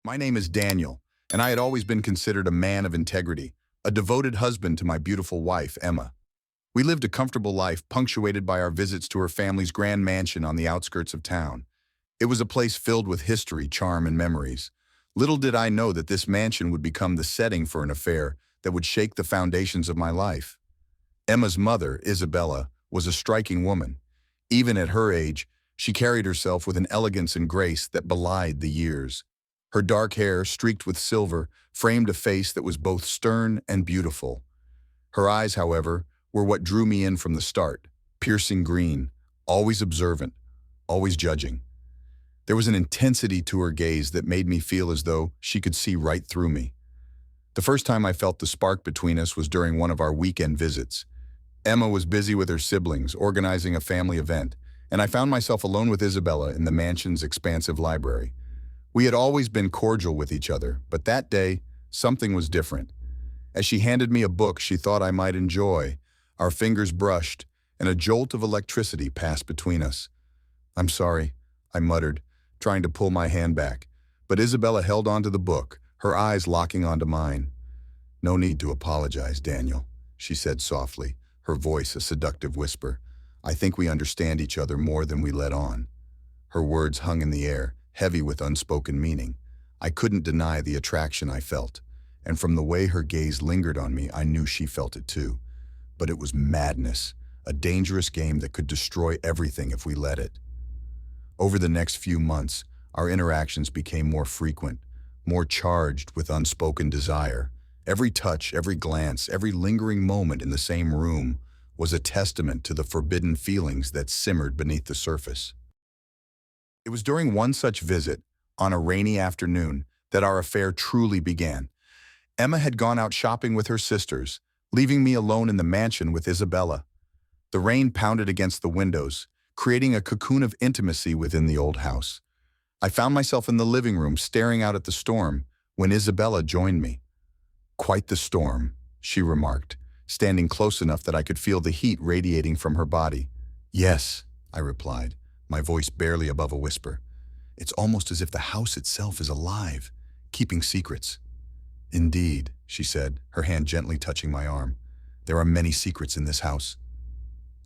My name is Daniel, and I had always been considered a man of integrity, a devoted husband to my beautiful wife, Emma. We lived a comfortable life punctuated by our visits to her family's grand mansion on the outskirts of town. It was a place filled with history, charm, and memories. Little did I know that this mansion would become the setting for an affair that would shake the foundations of my life. Emma's mother, Isabella, was a striking woman. Even at her age, she carried herself with an elegance and grace that belied the years. Her dark hair, streaked with silver, framed a face that was both stern and beautiful. Her eyes, however, were what drew me in from the start, piercing green, always observant, always judging. There was an intensity to her gaze that made me feel as though she could see right through me. The first time I felt the spark between us was during one of our weekend visits. Emma was busy with her siblings, organizing a family event, and I found myself alone with Isabella in the mansion's expansive library. We had always been cordial with each other, but that day, something was different. As she handed me a book she thought I might enjoy, our fingers brushed, and a jolt of electricity passed between us. "I'm sorry," I muttered, trying to pull my hand back, but Isabella held onto the book, her eyes locking onto mine. "No need to apologize, Daniel," she said softly, her voice a seductive whisper. "I think we understand each other more than we let on." Her words hung in the air, heavy with unspoken meaning. I couldn't deny the attraction I felt, and from the way her gaze lingered on me, I knew she felt it too. But it was madness, a dangerous game that could destroy everything if we let it. Over the next few months, our interactions became more frequent, more charged with unspoken desire. Every touch, every glance, every lingering moment in the same room was a testament to the forbidden feelings that simmered beneath the surface. It was during one such visit, on a rainy afternoon, that our affair truly began. Emma had gone out shopping with her sisters, leaving me alone in the mansion with Isabella. The rain pounded against the windows, creating a cocoon of intimacy within the old house. I found myself in the living room staring out at the storm when Isabella joined me. "Quite the storm," she remarked, standing close enough that I could feel the heat radiating from her body. "Yes," I replied, my voice barely above a whisper. "It's almost as if the house itself is alive, keeping secrets." "Indeed," she said, her hand gently touching my arm. "There are many secrets in this house."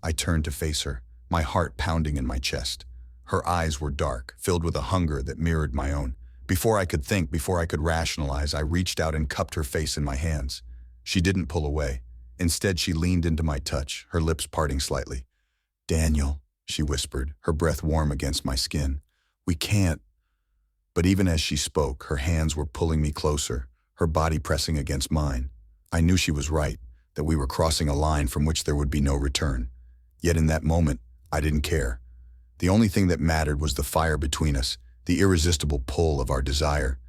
I turned to face her, my heart pounding in my chest. Her eyes were dark, filled with a hunger that mirrored my own. Before I could think, before I could rationalize, I reached out and cupped her face in my hands. She didn't pull away. Instead, she leaned into my touch, her lips parting slightly. "Daniel," she whispered, her breath warm against my skin. "We can't." But even as she spoke, her hands were pulling me closer, her body pressing against mine. I knew she was right, that we were crossing a line from which there would be no return. Yet in that moment, I didn't care. The only thing that mattered was the fire between us, the irresistible pull of our desire.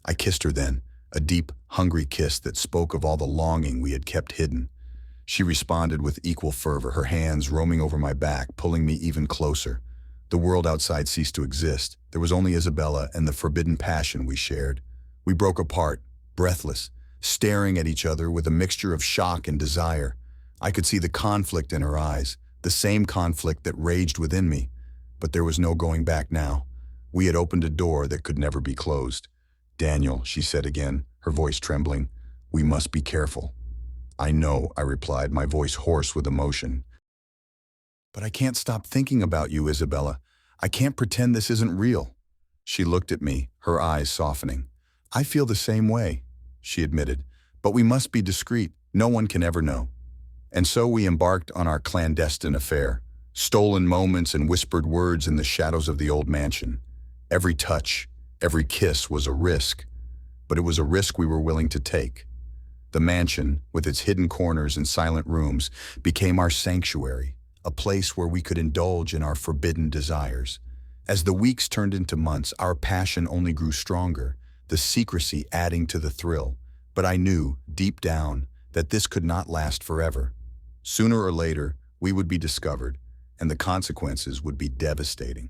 I kissed her then, a deep, hungry kiss that spoke of all the longing we had kept hidden. She responded with equal fervor, her hands roaming over my back, pulling me even closer. The world outside ceased to exist. There was only Isabella and the forbidden passion we shared. We broke apart, breathless, staring at each other with a mixture of shock and desire. I could see the conflict in her eyes, the same conflict that raged within me. But there was no going back now. We had opened a door that could never be closed. "Daniel," she said again, her voice trembling, "we must be careful." "I know," I replied, my voice hoarse with emotion. "But I can't stop thinking about you, Isabella. I can't pretend this isn't real." She looked at me, her eyes softening. "I feel the same way," she admitted, "but we must be discreet. No one can ever know." And so we embarked on our clandestine affair, stolen moments and whispered words in the shadows of the old mansion. Every touch, every kiss was a risk, but it was a risk we were willing to take. The mansion, with its hidden corners and silent rooms, became our sanctuary, a place where we could indulge in our forbidden desires. As the weeks turned into months, our passion only grew stronger, the secrecy adding to the thrill. But I knew, deep down, that this could not last forever. Sooner or later, we would be discovered, and the consequences would be devastating.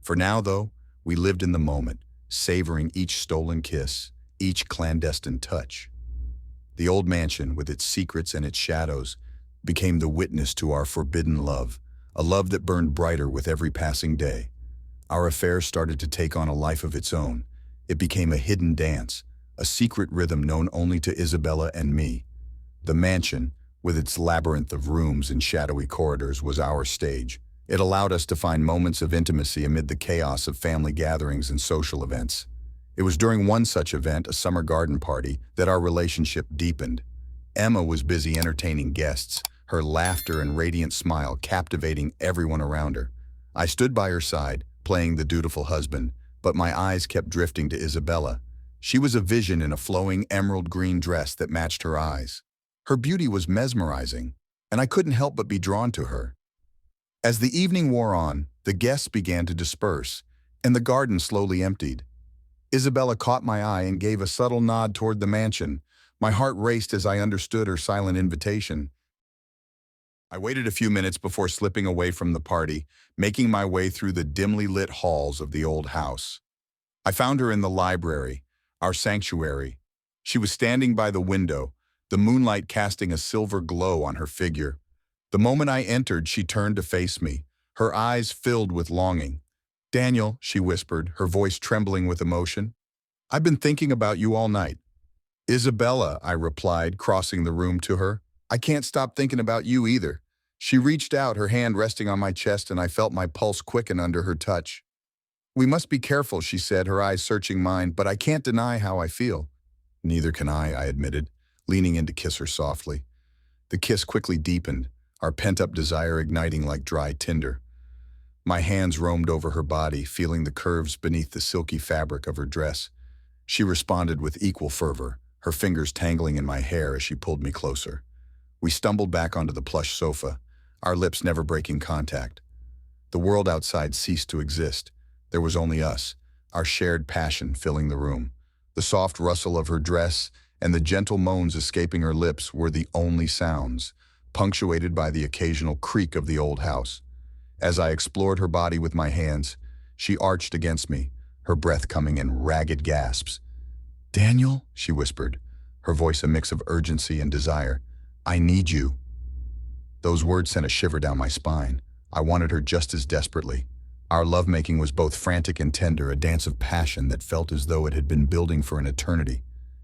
For now, though, we lived in the moment, savoring each stolen kiss, each clandestine touch. The old mansion, with its secrets and its shadows, became the witness to our forbidden love, a love that burned brighter with every passing day. Our affair started to take on a life of its own, It became a hidden dance, a secret rhythm known only to Isabella and me. The mansion, with its labyrinth of rooms and shadowy corridors, was our stage. It allowed us to find moments of intimacy amid the chaos of family gatherings and social events. It was during one such event, a summer garden party, that our relationship deepened. Emma was busy entertaining guests, her laughter and radiant smile captivating everyone around her. I stood by her side, playing the dutiful husband, but my eyes kept drifting to Isabella. She was a vision in a flowing emerald green dress that matched her eyes. Her beauty was mesmerizing, and I couldn't help but be drawn to her. As the evening wore on, the guests began to disperse, and the garden slowly emptied. Isabella caught my eye and gave a subtle nod toward the mansion. My heart raced as I understood her silent invitation. I waited a few minutes before slipping away from the party, making my way through the dimly lit halls of the old house. I found her in the library, our sanctuary. She was standing by the window, the moonlight casting a silver glow on her figure. The moment I entered, she turned to face me, her eyes filled with longing. "Daniel," she whispered, her voice trembling with emotion, "I've been thinking about you all night." "Isabella," I replied, crossing the room to her, "I can't stop thinking about you either." She reached out, her hand resting on my chest, and I felt my pulse quicken under her touch. "We must be careful," she said, her eyes searching mine, "but I can't deny how I feel." "Neither can I admitted, leaning in to kiss her softly. The kiss quickly deepened, our pent-up desire igniting like dry tinder. My hands roamed over her body, feeling the curves beneath the silky fabric of her dress. She responded with equal fervor, her fingers tangling in my hair as she pulled me closer. We stumbled back onto the plush sofa, our lips never breaking contact. The world outside ceased to exist. There was only us, our shared passion filling the room. The soft rustle of her dress and the gentle moans escaping her lips were the only sounds, punctuated by the occasional creak of the old house. As I explored her body with my hands, she arched against me, her breath coming in ragged gasps. "Daniel," she whispered, her voice a mix of urgency and desire, "I need you." Those words sent a shiver down my spine. I wanted her just as desperately. Our lovemaking was both frantic and tender, a dance of passion that felt as though it had been building for an eternity.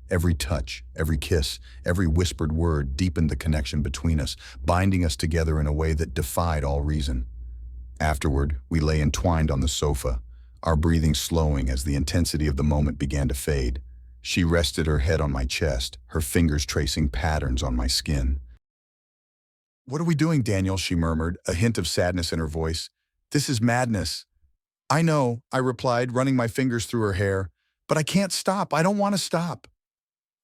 Every touch, every kiss, every whispered word deepened the connection between us, binding us together in a way that defied all reason. Afterward, we lay entwined on the sofa, our breathing slowing as the intensity of the moment began to fade. She rested her head on my chest, her fingers tracing patterns on my skin. "What are we doing, Daniel?" she murmured, a hint of sadness in her voice. "This is madness." "I know," I replied, running my fingers through her hair, "but I can't stop. I don't want to stop."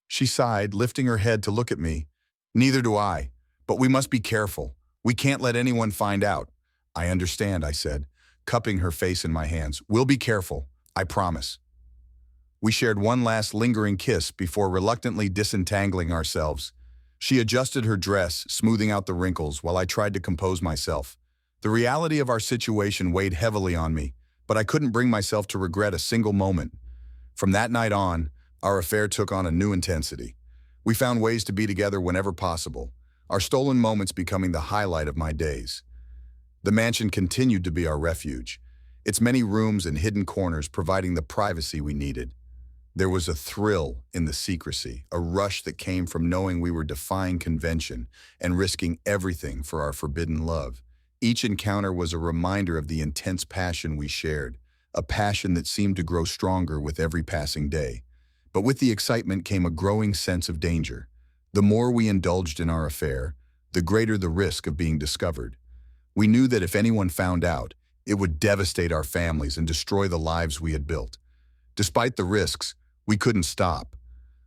She sighed, lifting her head to look at me. "Neither do I, but we must be careful. We can't let anyone find out." "I understand," I said, cupping her face in my hands. "We'll be careful, I promise." We shared one last lingering kiss before reluctantly disentangling ourselves. She adjusted her dress, smoothing out the wrinkles, while I tried to compose myself. The reality of our situation weighed heavily on me, but I couldn't bring myself to regret a single moment. From that night on, our affair took on a new intensity. We found ways to be together whenever possible, our stolen moments becoming the highlight of my days. The mansion continued to be our refuge, its many rooms and hidden corners providing the privacy we needed. There was a thrill in the secrecy, a rush that came from knowing we were defying convention and risking everything for our forbidden love. Each encounter was a reminder of the intense passion we shared, a passion that seemed to grow stronger with every passing day. But with the excitement came a growing sense of danger. The more we indulged in our affair, the greater the risk of being discovered. We knew that if anyone found out, it would devastate our families and destroy the lives we had built. Despite the risks, we couldn't stop.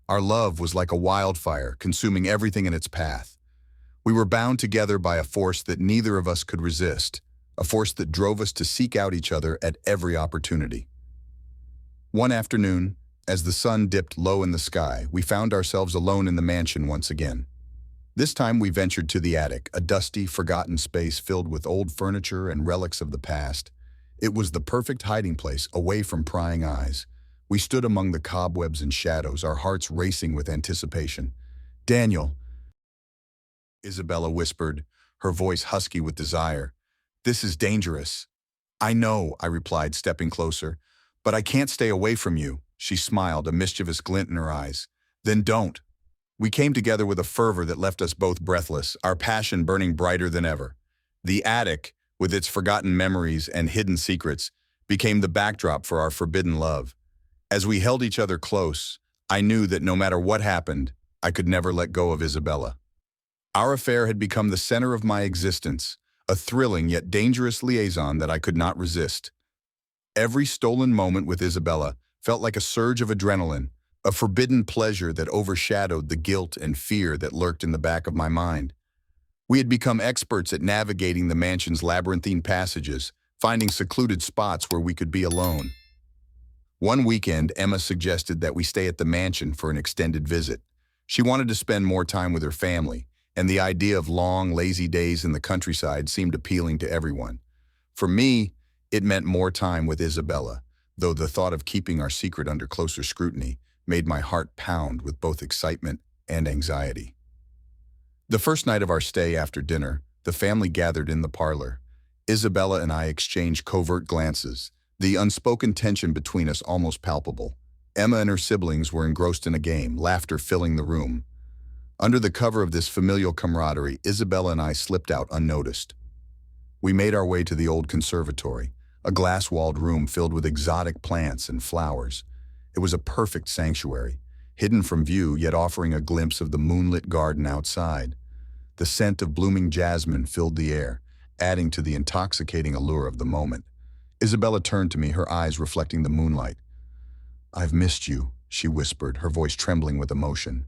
Our love was like a wildfire, consuming everything in its path. We were bound together by a force that neither of us could resist, a force that drove us to seek out each other at every opportunity. One afternoon, as the sun dipped low in the sky, we found ourselves alone in the mansion once again. This time we ventured to the attic, a dusty, forgotten space filled with old furniture and relics of the past. It was the perfect hiding place, away from prying eyes. We stood among the cobwebs and shadows, our hearts racing with anticipation. "Daniel," Isabella whispered, her voice husky with desire. "This is dangerous." "I know," I replied, stepping closer, "but I can't stay away from you." She smiled, a mischievous glint in her eyes. Then don't. We came together with a fervor that left us both breathless, our passion burning brighter than ever. The attic, with its forgotten memories and hidden secrets, became the backdrop for our forbidden love. As we held each other close, I knew that no matter what happened, I could never let go of Isabella. Our affair had become the center of my existence, a thrilling yet dangerous liaison that I could not resist. Every stolen moment with Isabella felt like a surge of adrenaline, a forbidden pleasure that overshadowed the guilt and fear that lurked in the back of my mind. We had become experts at navigating the mansion's labyrinthine passages, finding secluded spots where we could be alone. One weekend, Emma suggested that we stay at the mansion for an extended visit. She wanted to spend more time with her family, and the idea of long, lazy days in the countryside seemed appealing to everyone. For me, it meant more time with Isabella, though the thought of keeping our secret under closer scrutiny made my heart pound with both excitement and anxiety. The first night of our stay after dinner, the family gathered in the parlor. Isabella and I exchanged covert glances, the unspoken tension between us almost palpable. Emma and her siblings were engrossed in a game, laughter filling the room. Under the cover of this familial camaraderie, Isabella and I slipped out unnoticed. We made our way to the old conservatory, a glass-walled room filled with exotic plants and flowers. It was a perfect sanctuary, hidden from view yet offering a glimpse of the moonlit garden outside. The scent of blooming jasmine filled the air, adding to the intoxicating allure of the moment. Isabella turned to me, her eyes reflecting the moonlight. "I've missed you," she whispered, her voice trembling with emotion.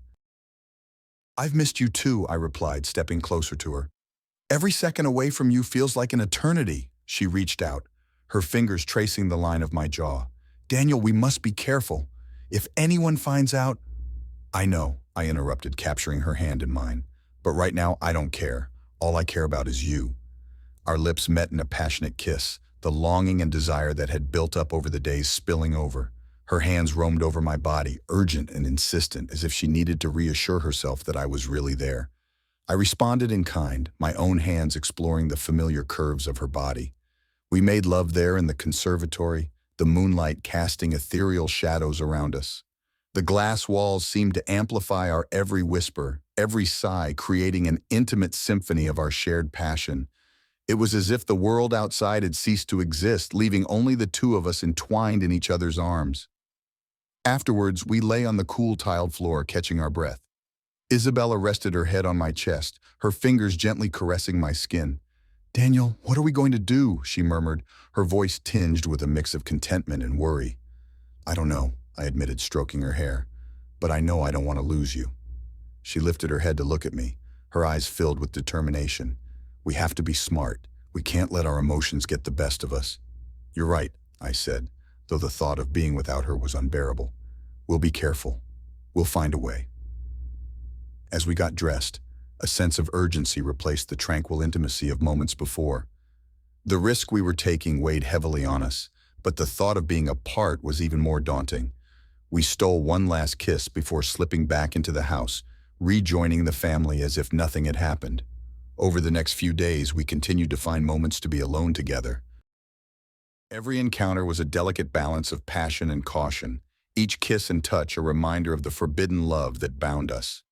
"I've missed you too," I replied, stepping closer to her. "Every second away from you feels like an eternity." She reached out, her fingers tracing the line of my jaw. "Daniel, we must be careful. If anyone finds out—" "I know," I interrupted, capturing her hand in mine. "But right now, I don't care. All I care about is you." Our lips met in a passionate kiss, the longing and desire that had built up over the days spilling over. Her hands roamed over my body, urgent and insistent, as if she needed to reassure herself that I was really there. I responded in kind, my own hands exploring the familiar curves of her body. We made love there in the conservatory, the moonlight casting ethereal shadows around us. The glass walls seemed to amplify our every whisper, every sigh, creating an intimate symphony of our shared passion. It was as if the world outside had ceased to exist, leaving only the two of us entwined in each other's arms. Afterwards, we lay on the cool tiled floor, catching our breath. Isabella rested her head on my chest, her fingers gently caressing my skin. "Daniel, what are we going to do?" she murmured, her voice tinged with a mix of contentment and worry. "I don't know," I admitted, stroking her hair, "but I know I don't want to lose you." She lifted her head to look at me, her eyes filled with determination. "We have to be smart. We can't let our emotions get the best of us." "You're right," I said, though the thought of being without her was unbearable. "We'll be careful. We'll find a way." As we got dressed, a sense of urgency replaced the tranquil intimacy of moments before. The risk we were taking weighed heavily on us, but the thought of being apart was even more daunting. We stole one last kiss before slipping back into the house, rejoining the family as if nothing had happened. Over the next few days, we continued to find moments to be alone together. Every encounter was a delicate balance of passion and caution, each kiss and touch a reminder of the forbidden love that bound us.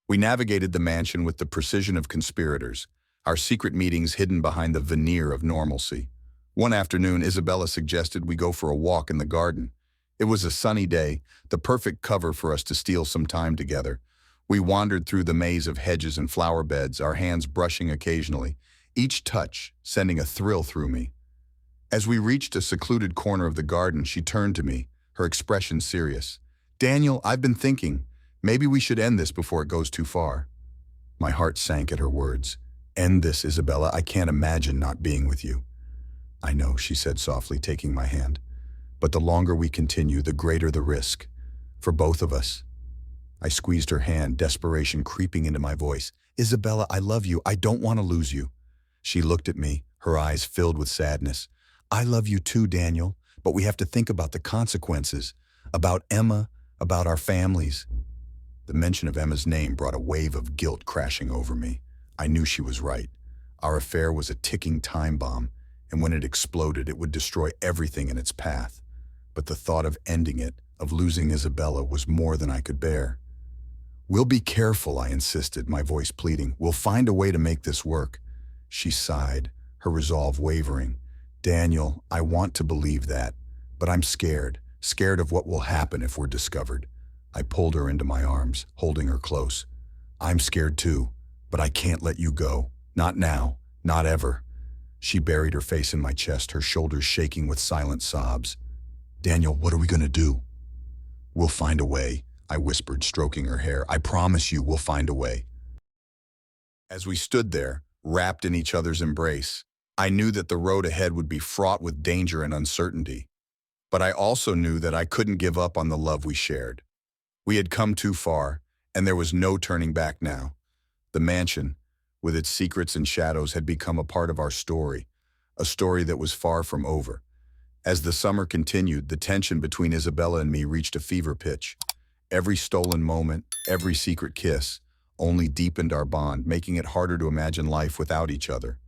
We navigated the mansion with the precision of conspirators, our secret meetings hidden behind the veneer of normalcy. One afternoon, Isabella suggested we go for a walk in the garden. It was a sunny day, the perfect cover for us to steal some time together. We wandered through the maze of hedges and flower beds, our hands brushing occasionally, each touch sending a thrill through me. As we reached a secluded corner of the garden, she turned to me, her expression serious. "Daniel, I've been thinking. Maybe we should end this before it goes too far." My heart sank at her words. "End this, Isabella. I can't imagine not being with you." "I know," she said softly, taking my hand. "But the longer we continue, the greater the risk. For both of us." I squeezed her hand, desperation creeping into my voice. "Isabella, I love you. I don't want to lose you." She looked at me, her eyes filled with sadness. "I love you too, Daniel, but we have to think about the consequences, about Emma, about our families." The mention of Emma's name brought a wave of guilt crashing over me. I knew she was right. Our affair was a ticking time bomb, and when it exploded, it would destroy everything in its path. But the thought of ending it, of losing Isabella was more than I could bear. "We'll be careful," I insisted, my voice pleading. "We'll find a way to make this work." She sighed, her resolve wavering. "Daniel, I want to believe that, but I'm scared of what will happen if we're discovered." I pulled her into my arms, holding her close. "I'm scared too, but I can't let you go. Not now, not ever." She buried her face in my chest, her shoulders shaking with silent sobs. "Daniel, what are we going to do?" "We'll find a way," I whispered, stroking her hair. "I promise you we'll find a way." As we stood there, wrapped in each other's embrace, I knew that the road ahead would be fraught with danger and uncertainty. But I also knew that I couldn't give up on the love we shared. We had come too far, and there was no turning back now. The mansion, with its secrets and shadows, had become a part of our story, a story that was far from over. As the summer continued, the tension between Isabella and me reached a fever pitch. Every stolen moment, every secret kiss, only deepened our bond, making it harder to imagine life without each other.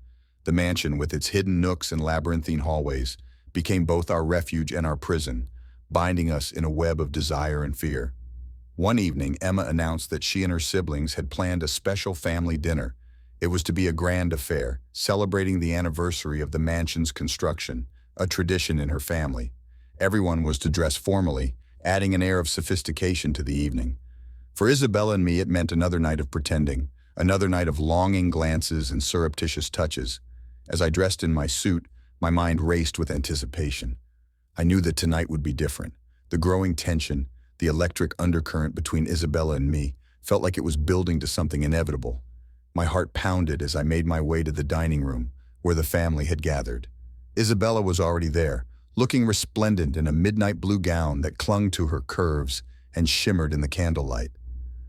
The mansion, with its hidden nooks and labyrinthine hallways, became both our refuge and our prison, binding us in a web of desire and fear. One evening, Emma announced that she and her siblings had planned a special family dinner. It was to be a grand affair, celebrating the anniversary of the mansion's construction, a tradition in her family. Everyone was to dress formally, adding an air of sophistication to the evening. For Isabella and me, it meant another night of pretending, another night of longing glances and surreptitious touches. As I dressed in my suit, my mind raced with anticipation. I knew that tonight would be different. The growing tension, the electric undercurrent between Isabella and me, felt like it was building to something inevitable. My heart pounded as I made my way to the dining room, where the family had gathered. Isabella was already there, looking resplendent in a midnight blue gown that clung to her curves and shimmered in the candlelight.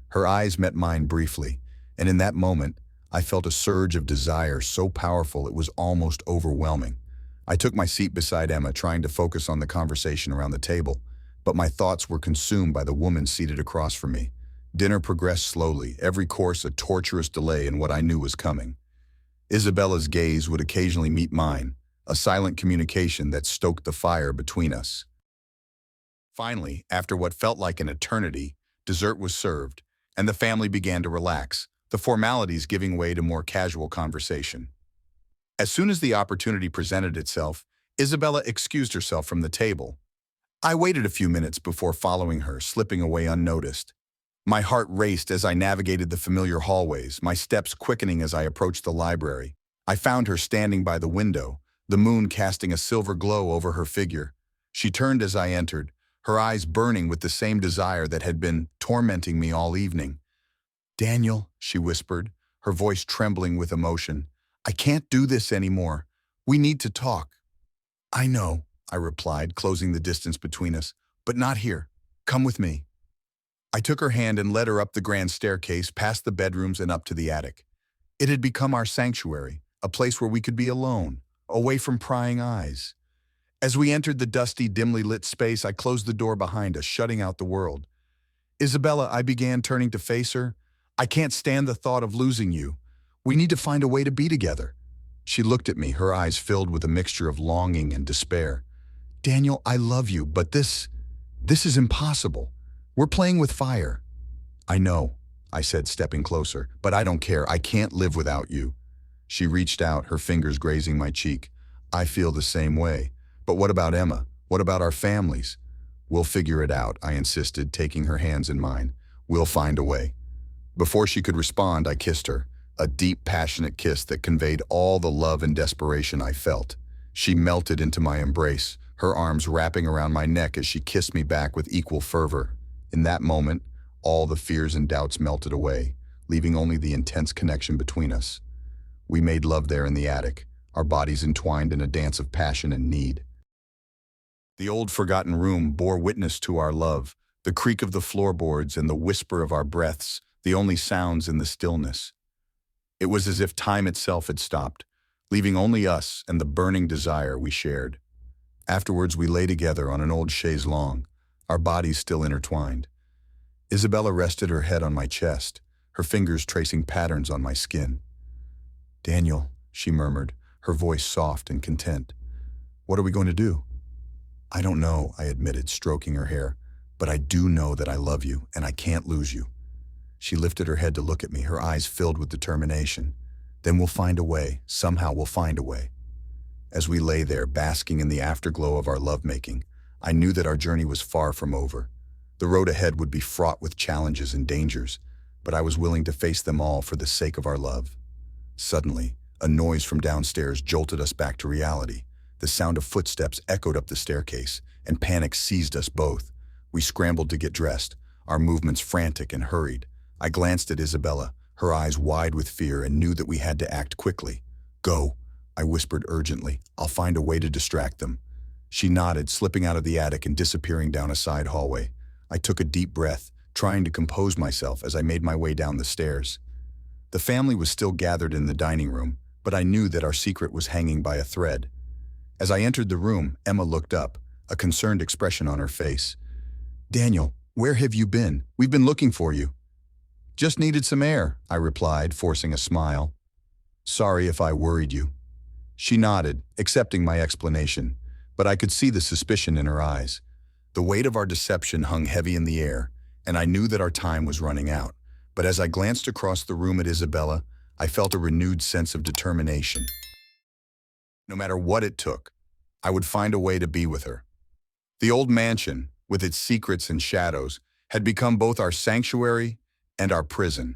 Her eyes met mine briefly, and in that moment, I felt a surge of desire so powerful it was almost overwhelming. I took my seat beside Emma, trying to focus on the conversation around the table, but my thoughts were consumed by the woman seated across from me. Dinner progressed slowly, every course a torturous delay in what I knew was coming. Isabella's gaze would occasionally meet mine, a silent communication that stoked the fire between us. Finally, after what felt like an eternity, dessert was served, and the family began to relax, the formalities giving way to more casual conversation. As soon as the opportunity presented itself, Isabella excused herself from the table. I waited a few minutes before following her, slipping away unnoticed. My heart raced as I navigated the familiar hallways, my steps quickening as I approached the library. I found her standing by the window, the moon casting a silver glow over her figure. She turned as I entered, her eyes burning with the same desire that had been tormenting me all evening. "Daniel," she whispered, her voice trembling with emotion, "I can't do this anymore. We need to talk." "I know," I replied, closing the distance between us, "but not here. Come with me." I took her hand and led her up the grand staircase, past the bedrooms and up to the attic. It had become our sanctuary, a place where we could be alone, away from prying eyes. As we entered the dusty, dimly lit space, I closed the door behind us, shutting out the world. "Isabella," I began, turning to face her, "I can't stand the thought of losing you. We need to find a way to be together." She looked at me, her eyes filled with a mixture of longing and despair. "Daniel, I love you, but this is impossible. We're playing with fire." "I know," I said, stepping closer, "but I don't care. I can't live without you." She reached out, her fingers grazing my cheek. "I feel the same way. But what about Emma? What about our families?" "We'll figure it out," I insisted, taking her hands in mine. "We'll find a way." Before she could respond, I kissed her, a deep, passionate kiss that conveyed all the love and desperation I felt. She melted into my embrace, her arms wrapping around my neck as she kissed me back with equal fervor. In that moment, all the fears and doubts melted away, leaving only the intense connection between us. We made love there in the attic, our bodies entwined in a dance of passion and need. The old forgotten room bore witness to our love, the creak of the floorboards and the whisper of our breaths, the only sounds in the stillness. It was as if time itself had stopped, leaving only us and the burning desire we shared. Afterwards, we lay together on an old chaise longue, our bodies still intertwined. Isabella rested her head on my chest, her fingers tracing patterns on my skin. "Daniel," she murmured, her voice soft and content. "What are we going to do?" "I don't know," I admitted, stroking her hair, but I do know that I love you and I can't lose you." She lifted her head to look at me, her eyes filled with determination. "Then we'll find a way. Somehow we'll find a way." As we lay there, basking in the afterglow of our lovemaking, I knew that our journey was far from over. The road ahead would be fraught with challenges and dangers, but I was willing to face them all for the sake of our love. Suddenly, a noise from downstairs jolted us back to reality. The sound of footsteps echoed up the staircase, and panic seized us both. We scrambled to get dressed, our movements frantic and hurried. I glanced at Isabella, her eyes wide with fear, and knew that we had to act quickly. "Go," I whispered urgently. "I'll find a way to distract them." She nodded, slipping out of the attic and disappearing down a side hallway. I took a deep breath, trying to compose myself as I made my way down the stairs. The family was still gathered in the dining room, but I knew that our secret was hanging by a thread. As I entered the room, Emma looked up, a concerned expression on her face. "Daniel, where have you been? We've been looking for you." "Just needed some air," I replied, forcing a smile. "Sorry if I worried you." She nodded, accepting my explanation, but I could see the suspicion in her eyes. The weight of our deception hung heavy in the air, and I knew that our time was running out. But as I glanced across the room at Isabella, I felt a renewed sense of determination. No matter what it took, I would find a way to be with her. The old mansion, with its secrets and shadows, had become both our sanctuary and our prison.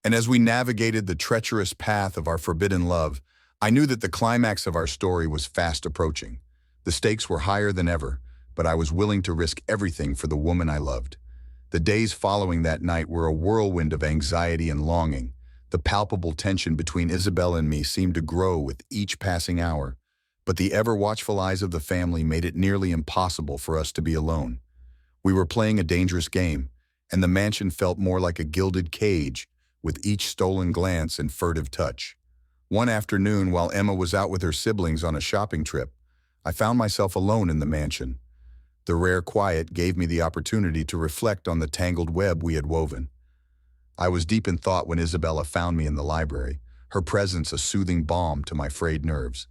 And as we navigated the treacherous path of our forbidden love, I knew that the climax of our story was fast approaching. The stakes were higher than ever, but I was willing to risk everything for the woman I loved. The days following that night were a whirlwind of anxiety and longing. The palpable tension between Isabella and me seemed to grow with each passing hour, but the ever-watchful eyes of the family made it nearly impossible for us to be alone. We were playing a dangerous game, and the mansion felt more like a gilded cage, with each stolen glance and furtive touch. One afternoon, while Emma was out with her siblings on a shopping trip, I found myself alone in the mansion. The rare quiet gave me the opportunity to reflect on the tangled web we had woven. I was deep in thought when Isabella found me in the library, her presence a soothing balm to my frayed nerves.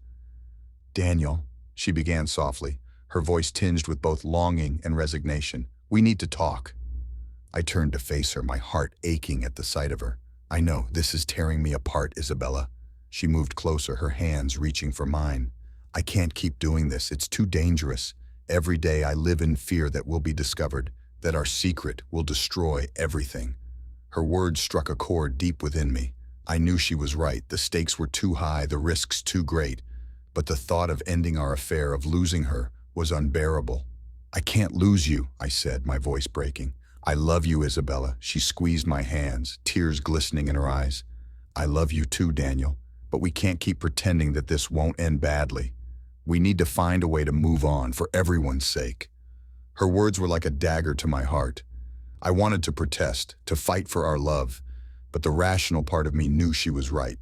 "Daniel," she began softly, her voice tinged with both longing and resignation, "we need to talk." I turned to face her, my heart aching at the sight of her. "I know, this is tearing me apart, Isabella." She moved closer, her hands reaching for mine. "I can't keep doing this, it's too dangerous. Every day I live in fear that we'll be discovered, that our secret will destroy everything." Her words struck a chord deep within me. I knew she was right. The stakes were too high, the risks too great. But the thought of ending our affair, of losing her, was unbearable. "I can't lose you," I said, my voice breaking. "I love you, Isabella." She squeezed my hands, tears glistening in her eyes. "I love you too, Daniel, but we can't keep pretending that this won't end badly. We need to find a way to move on for everyone's sake." Her words were like a dagger to my heart. I wanted to protest, to fight for our love, but the rational part of me knew she was right.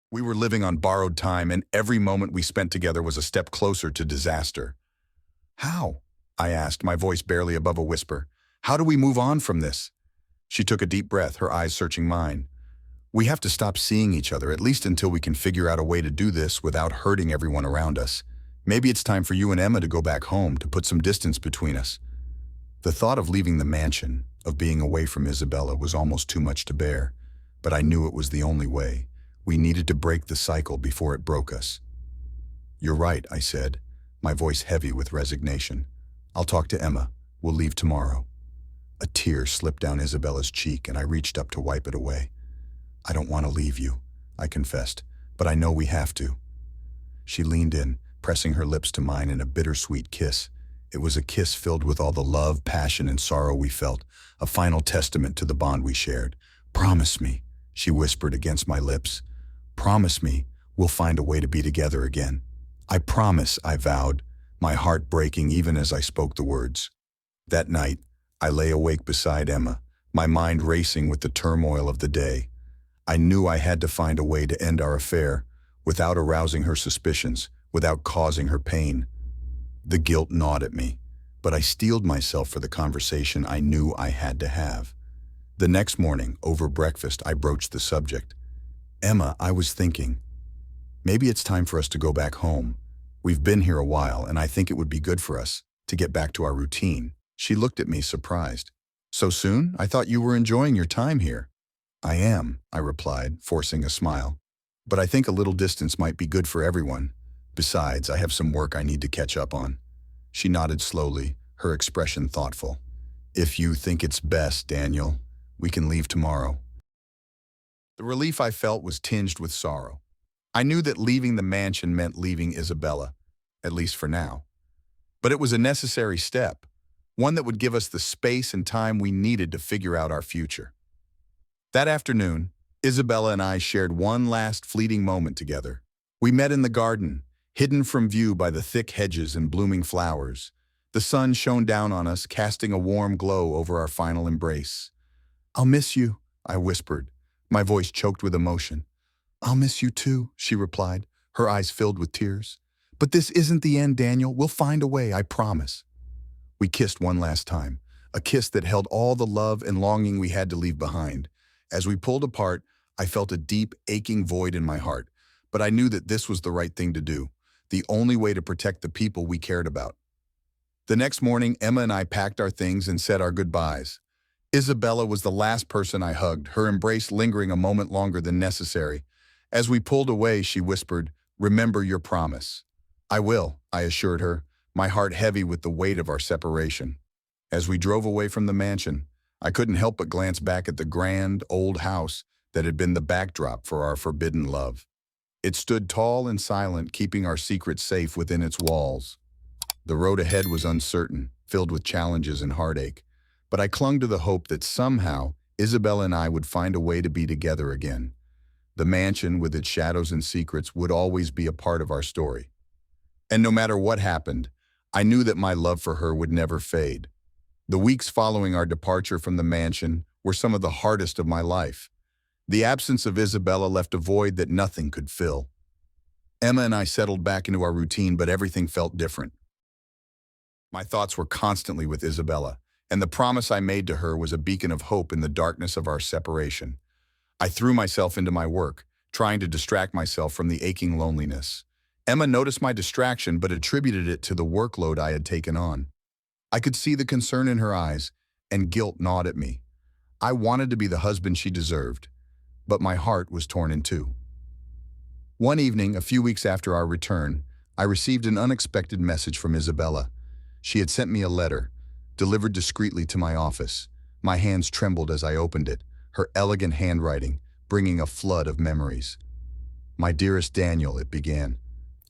We were living on borrowed time, and every moment we spent together was a step closer to disaster. "How?" I asked, my voice barely above a whisper. "How do we move on from this?" She took a deep breath, her eyes searching mine. "We have to stop seeing each other, at least until we can figure out a way to do this without hurting everyone around us. Maybe it's time for you and Emma to go back home, to put some distance between us." The thought of leaving the mansion, of being away from Isabella, was almost too much to bear, but I knew it was the only way. We needed to break the cycle before it broke us. "You're right," I said, my voice heavy with resignation. "I'll talk to Emma. We'll leave tomorrow." A tear slipped down Isabella's cheek, and I reached up to wipe it away. "I don't want to leave you," I confessed, "but I know we have to." She leaned in, pressing her lips to mine in a bittersweet kiss. It was a kiss filled with all the love, passion, and sorrow we felt, a final testament to the bond we shared. "Promise me," she whispered against my lips. "Promise me we'll find a way to be together again." "I promise," I vowed, my heart breaking even as I spoke the words. That night, I lay awake beside Emma, my mind racing with the turmoil of the day. I knew I had to find a way to end our affair, without arousing her suspicions, without causing her pain. The guilt gnawed at me, but I steeled myself for the conversation I knew I had to have. The next morning, over breakfast, I broached the subject. "Emma, I was thinking, maybe it's time for us to go back home. We've been here a while, and I think it would be good for us to get back to our routine." She looked at me, surprised. So soon? I thought you were enjoying your time here. I am, I replied, forcing a smile. But I think a little distance might be good for everyone. Besides, I have some work I need to catch up on. She nodded slowly, her expression thoughtful. If you think it's best, Daniel, we can leave tomorrow. The relief I felt was tinged with sorrow. I knew that leaving the mansion meant leaving Isabella, at least for now. But it was a necessary step, one that would give us the space and time we needed to figure out our future. That afternoon, Isabella and I shared one last fleeting moment together. We met in the garden, hidden from view by the thick hedges and blooming flowers. The sun shone down on us, casting a warm glow over our final embrace. "I'll miss you," I whispered, my voice choked with emotion. "I'll miss you too," she replied, her eyes filled with tears. "But this isn't the end, Daniel. We'll find a way, I promise." We kissed one last time, a kiss that held all the love and longing we had to leave behind. As we pulled apart, I felt a deep, aching void in my heart, but I knew that this was the right thing to do, the only way to protect the people we cared about. The next morning, Emma and I packed our things and said our goodbyes. Isabella was the last person I hugged, her embrace lingering a moment longer than necessary. As we pulled away, she whispered, "Remember your promise." "I will," I assured her, my heart heavy with the weight of our separation. As we drove away from the mansion, I couldn't help but glance back at the grand, old house that had been the backdrop for our forbidden love. It stood tall and silent, keeping our secret safe within its walls. The road ahead was uncertain, filled with challenges and heartache, but I clung to the hope that somehow Isabella and I would find a way to be together again. The mansion, with its shadows and secrets, would always be a part of our story. And no matter what happened, I knew that my love for her would never fade. The weeks following our departure from the mansion were some of the hardest of my life. The absence of Isabella left a void that nothing could fill. Emma and I settled back into our routine, but everything felt different. My thoughts were constantly with Isabella, and the promise I made to her was a beacon of hope in the darkness of our separation. I threw myself into my work, trying to distract myself from the aching loneliness. Emma noticed my distraction but attributed it to the workload I had taken on. I could see the concern in her eyes, and guilt gnawed at me. I wanted to be the husband she deserved, but my heart was torn in two. One evening, a few weeks after our return, I received an unexpected message from Isabella. She had sent me a letter, delivered discreetly to my office. My hands trembled as I opened it, her elegant handwriting bringing a flood of memories. "My dearest Daniel," it began,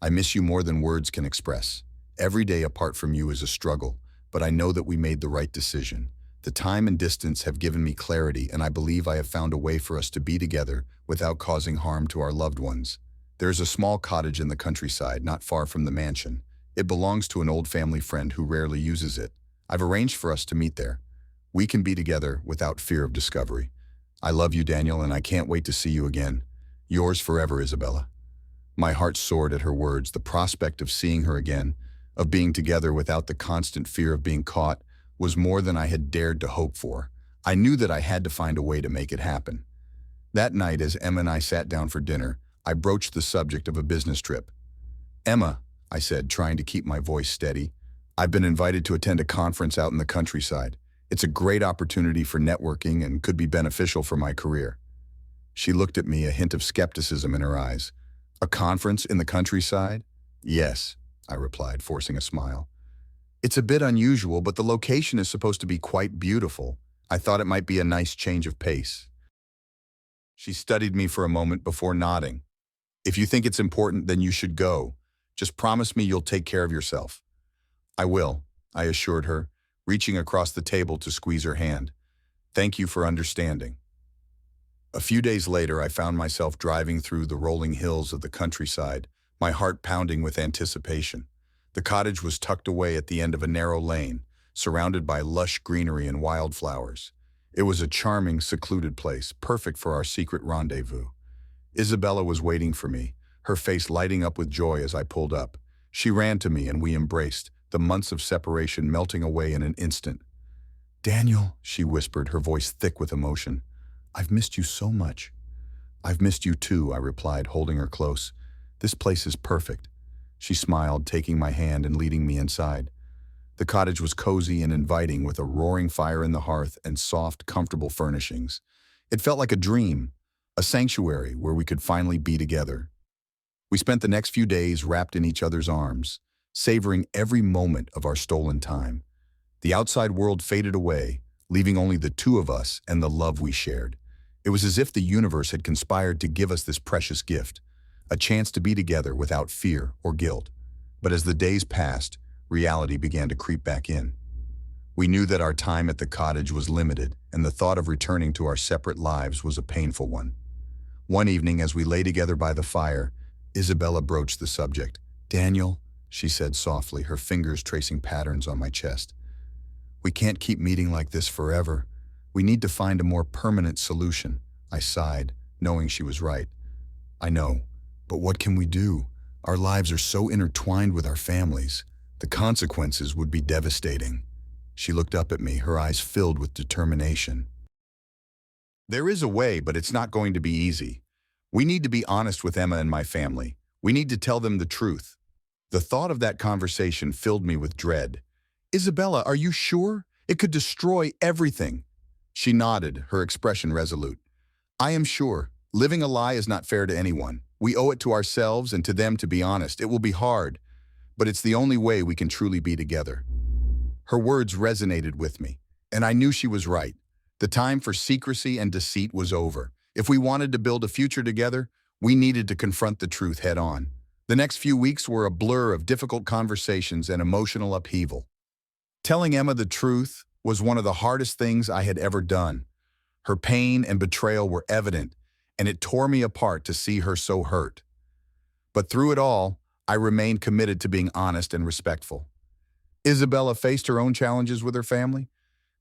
"I miss you more than words can express. Every day apart from you is a struggle, but I know that we made the right decision. The time and distance have given me clarity, and I believe I have found a way for us to be together without causing harm to our loved ones. There is a small cottage in the countryside, not far from the mansion. It belongs to an old family friend who rarely uses it. I've arranged for us to meet there. We can be together without fear of discovery. I love you, Daniel, and I can't wait to see you again. Yours forever, Isabella." My heart soared at her words. The prospect of seeing her again, of being together without the constant fear of being caught, was more than I had dared to hope for. I knew that I had to find a way to make it happen. That night, as Emma and I sat down for dinner, I broached the subject of a business trip. "Emma," I said, trying to keep my voice steady, "I've been invited to attend a conference out in the countryside. It's a great opportunity for networking and could be beneficial for my career." She looked at me, a hint of skepticism in her eyes. "A conference in the countryside?" "Yes," I replied, forcing a smile. "It's a bit unusual, but the location is supposed to be quite beautiful. I thought it might be a nice change of pace." She studied me for a moment before nodding. "If you think it's important, then you should go. Just promise me you'll take care of yourself." "I will," I assured her, reaching across the table to squeeze her hand. "Thank you for understanding." A few days later, I found myself driving through the rolling hills of the countryside, my heart pounding with anticipation. The cottage was tucked away at the end of a narrow lane, surrounded by lush greenery and wildflowers. It was a charming, secluded place, perfect for our secret rendezvous. Isabella was waiting for me, her face lighting up with joy as I pulled up. She ran to me and we embraced, the months of separation melting away in an instant. "Daniel," she whispered, her voice thick with emotion, "I've missed you so much." "I've missed you too," I replied, holding her close. "This place is perfect." She smiled, taking my hand and leading me inside. The cottage was cozy and inviting with a roaring fire in the hearth and soft, comfortable furnishings. It felt like a dream, a sanctuary where we could finally be together. We spent the next few days wrapped in each other's arms, savoring every moment of our stolen time. The outside world faded away, leaving only the two of us and the love we shared. It was as if the universe had conspired to give us this precious gift, a chance to be together without fear or guilt. But as the days passed, reality began to creep back in. We knew that our time at the cottage was limited, and the thought of returning to our separate lives was a painful one. One evening, as we lay together by the fire, Isabella broached the subject. "Daniel," she said softly, her fingers tracing patterns on my chest, "we can't keep meeting like this forever. We need to find a more permanent solution." I sighed, knowing she was right. "I know, but what can we do? Our lives are so intertwined with our families. The consequences would be devastating." She looked up at me, her eyes filled with determination. "There is a way, but it's not going to be easy. We need to be honest with Emma and my family. We need to tell them the truth." The thought of that conversation filled me with dread. "Isabella, are you sure? It could destroy everything." She nodded, her expression resolute. "I am sure. Living a lie is not fair to anyone. We owe it to ourselves and to them to be honest. It will be hard, but it's the only way we can truly be together." Her words resonated with me, and I knew she was right. The time for secrecy and deceit was over. If we wanted to build a future together, we needed to confront the truth head on. The next few weeks were a blur of difficult conversations and emotional upheaval. Telling Emma the truth was one of the hardest things I had ever done. Her pain and betrayal were evident, and it tore me apart to see her so hurt. But through it all, I remained committed to being honest and respectful. Isabella faced her own challenges with her family.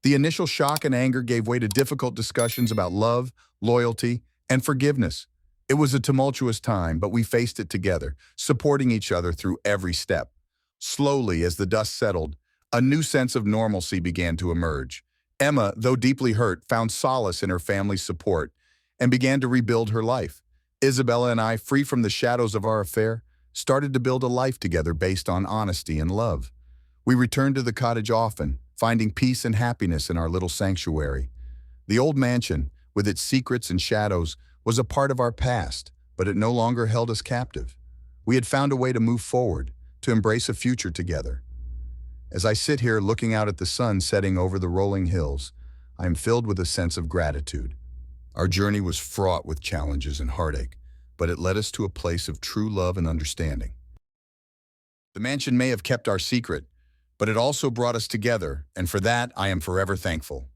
The initial shock and anger gave way to difficult discussions about love, loyalty, and forgiveness. It was a tumultuous time, but we faced it together, supporting each other through every step. Slowly, as the dust settled, a new sense of normalcy began to emerge. Emma, though deeply hurt, found solace in her family's support and began to rebuild her life. Isabella and I, free from the shadows of our affair, started to build a life together based on honesty and love. We returned to the cottage often, finding peace and happiness in our little sanctuary. The old mansion, with its secrets and shadows, was a part of our past, but it no longer held us captive. We had found a way to move forward, to embrace a future together. As I sit here looking out at the sun setting over the rolling hills, I am filled with a sense of gratitude. Our journey was fraught with challenges and heartache, but it led us to a place of true love and understanding. The mansion may have kept our secret, but it also brought us together, and for that I am forever thankful.